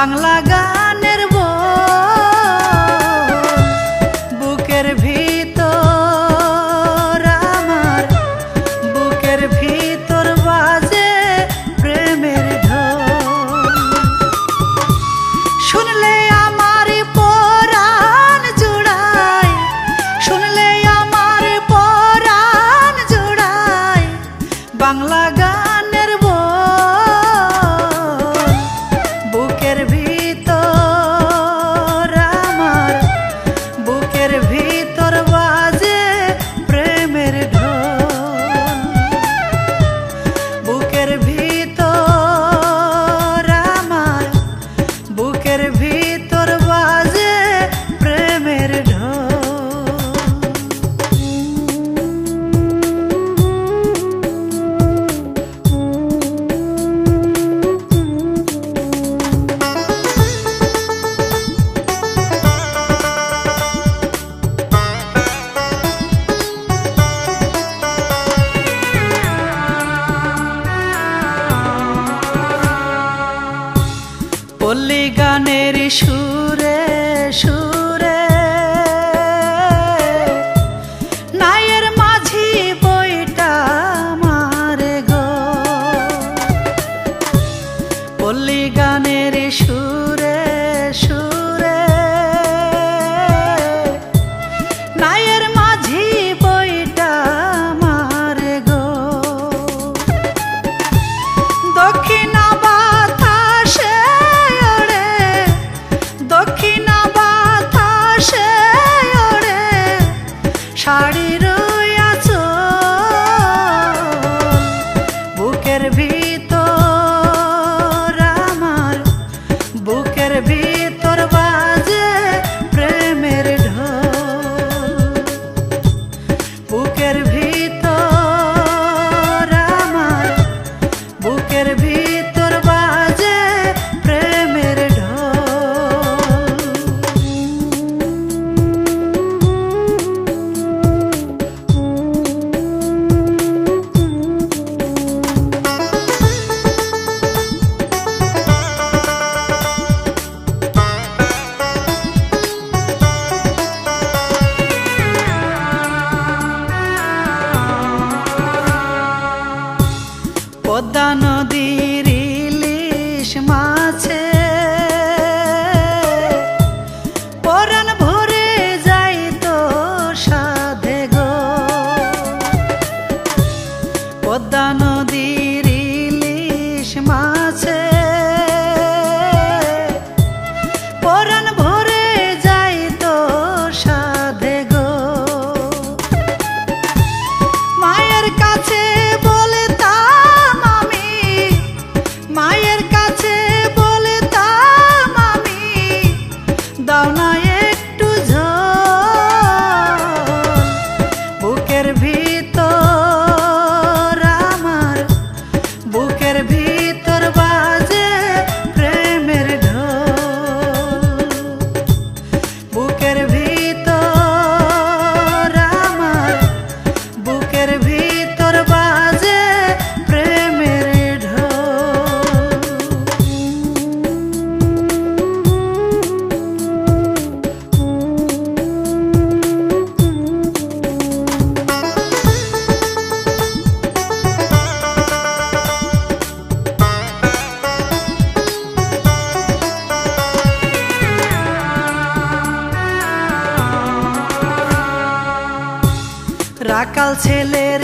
বাংলা গানের বুকের ভিতর আমার, বুকের ভিতর বাজে প্রেমের ঢোল। শুনলে আমার পরাণ জুড়ায়, শুনলে আমার পরাণ জুড়ায় বাংলা গানের বুকের ভিতর আমার, বুকের ভিতর বাজে প্রেমের ঢোল। বুকের ভিতর আমার, বুকের ভিতর বাজে প্রেমের ঢোল। পল্লী গানের সুরে সুরে নায়ের মাঝি বইটা মারে গো। পল্লী গানের সুরে সুরে নায়ের মাঝি বইটা মারে গো। দক্ষিণা বাতাসে ওড়ে, দক্ষিণা বাতাসে ওড়ে শাড়ির আঁচল। বুকের ভিতর আমার, বুকের ভিতর বাজে প্রেমের ঢোল। বুকের ভিতর আমার, বুকের ভিতর বাজে প্রেমের ঢোল। পদ্মা নদীর ইলিশ মাছে পরাণ ভরে যাইতো সাধে গো। পদ্মা নদীর ইলিশ মাছে পরাণ ভরে যাইতো সাধে গো। মায়ের কাছে বলতাম আমি, মায়ের কাছে বলতাম আমি, দাও না একটু ঝোল। বুকের ভিতর আমার, বুকের ভিতর বাজে প্রেমের ঢোল। বুকের ভিতর আমার, বুকের ভিতর বাজে প্রেমের ঢোল। রাকাল ছেলের